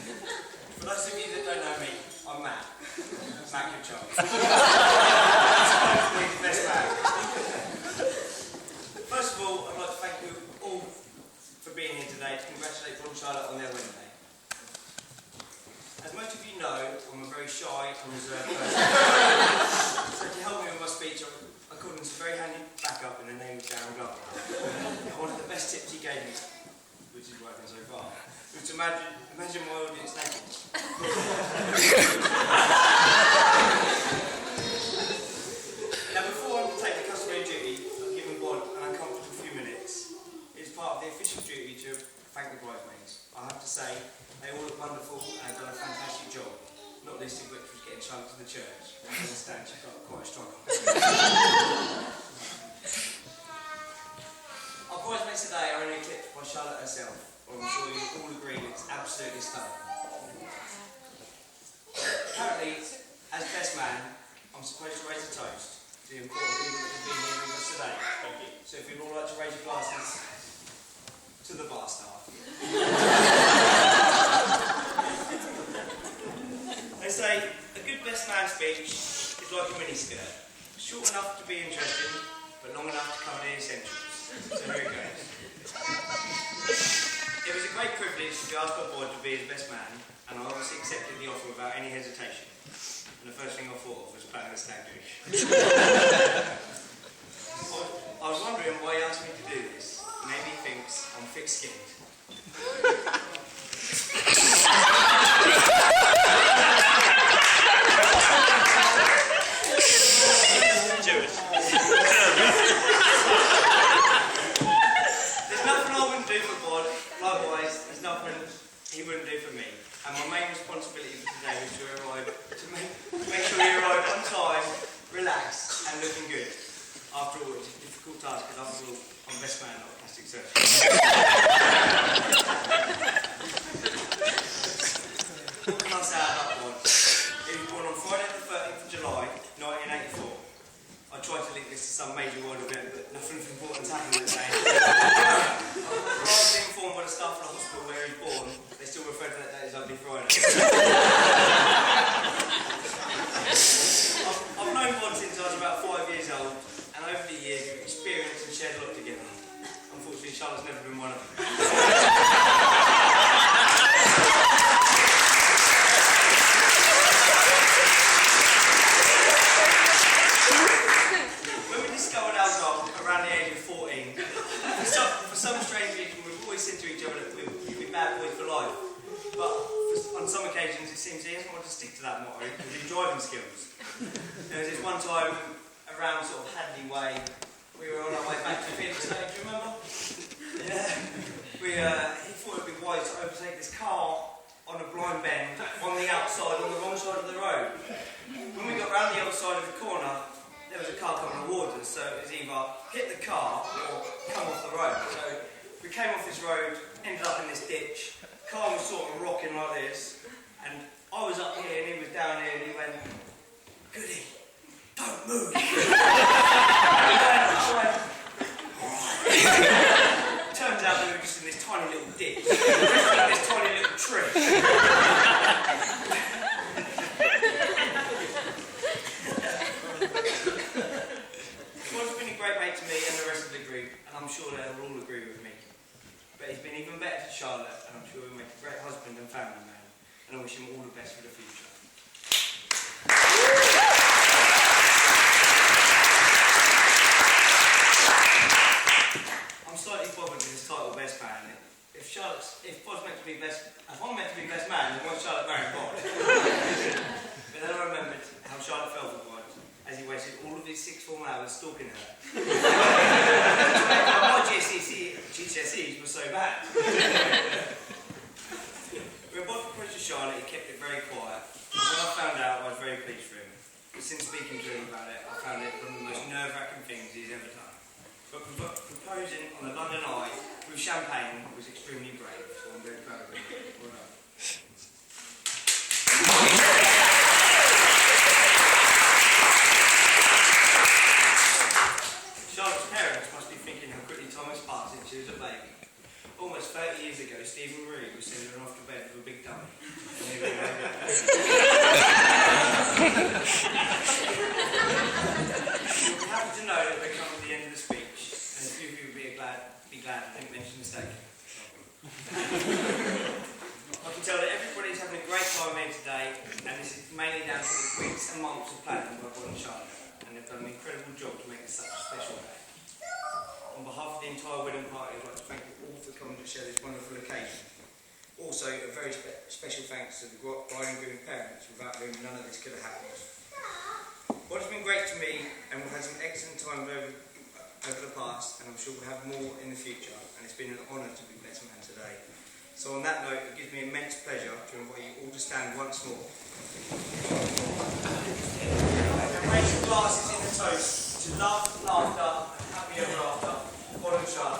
For those of you that don't know me, I'm Matt. Matt Goodchild. Best man. First of all, I'd like to thank you all for being here today to congratulate Ron and Charlotte on their wedding day. As most of you know, I'm a very shy and reserved person. So to help me with my speech, I called him some very handy backup in the name of Darren Glover. One of the best tips he gave me, which is working so far, was to imagine my audience naked. Now, before I undertake the customary duty of giving God an uncomfortable few minutes, it's part of the official duty to thank the bridesmaids. I have to say, they all look wonderful and have done a fantastic job, not least of which was getting chunked to the church. I understand she got quite a struggle. Our bridesmaids today are only eclipsed by Charlotte herself. I'm sure you all agree it's absolutely stunning. Apparently, as best man, I'm supposed to raise a toast to the important people that have been here with us today. Thank you. So if you'd all like to raise your glasses to the bar staff. They say a good best man speech is like a miniskirt. Short enough to be interesting, but long enough to cover the essentials. So here it goes. It was a great privilege to be asked by God to be his best man, and I obviously accepted the offer without any hesitation. And the first thing I thought of was planning a stag do. I was wondering why he asked me to do this. Maybe he thinks I'm thick-skinned. Jewish. There's nothing I wouldn't do for God. Likewise, there's nothing he wouldn't do for me. And my main responsibility for today was to make sure he arrived on time, relaxed, and looking good. After all, it's a difficult task, because after all, I'm best man, not a plastic surgeon. What can I say about that one? He was born on Friday the 13th of July, 1984. I tried to link this to some major world event, but nothing of importance happened that day. I was informed by the staff of the hospital where he was born, they still refer to that day as Ugly Friday. I've known God since I was about 5 years old, and over the years we've experienced and shared a lot together. Unfortunately, Charlotte's never been one of them. When we discovered alcohol around the age of 14, for some strange reason we've always said to each other that we'd be bad boys for life. But on some occasions it seems he doesn't want to stick to that motto with his driving skills. There was this one time around sort of Hadley Way, we were on our way back to Phoenix State, do you remember? Yeah. He thought it would be wise to overtake this car on a blind bend on the outside, on the wrong side of the road. When we got round the other side of the corner, there was a car coming towards us, so it was either hit the car or come off the road. So we came off this road, ended up in this ditch. The car was sort of rocking like this, and I was up here and he was down here, and he went, "Goody, don't move." I went, "Alright." Turns out we were just in this tiny little ditch, in this tiny little tree. God's been a great mate to me and the rest of the group, and I'm sure they'll all agree with me. But he's been even better to Charlotte, and I'm sure he'll make a great husband and family man, and I wish him all the best for the future. I'm slightly bothered with this title, best man. If I'm meant to be best man, then why Charlotte marry God? But then I remembered how Charlotte felt for God, as he wasted all of his 6 formal hours stalking her. My GCSEs were so bad. We were both approached to Charlotte, he kept it very quiet. And when I found out, I was very pleased for him. But since speaking to him about it, I found it one of the most nerve-wracking things he's ever done. But proposing on the London Eye with champagne was extremely brave, so I'm very proud of him. Well done. Charlotte's parents must be thinking how quickly time has passed since she was a baby. Almost 30 years ago, Stephen Marie was sending her off to bed with a big dummy. You'll be happy to know that we're coming to the end of the speech, and a few of you will be glad I didn't mention the steak. I can tell that everybody's having a great time here today, and this is mainly down to the weeks and months of planning by Bob and Charlotte, and they've done an incredible job to make it such a special day. On behalf of the entire wedding party, I'd like to thank you all for coming to share this wonderful occasion. Also, a very special thanks to the bride and groom parents, without whom none of this could have happened. What has been great to me, and we've had some excellent times over the past, and I'm sure we'll have more in the future, and it's been an honour to be best man today. So on that note, it gives me immense pleasure to invite you all to stand once more. And raise your glasses in a toast to love, laughter, and happy ever after. Bob and Charlotte.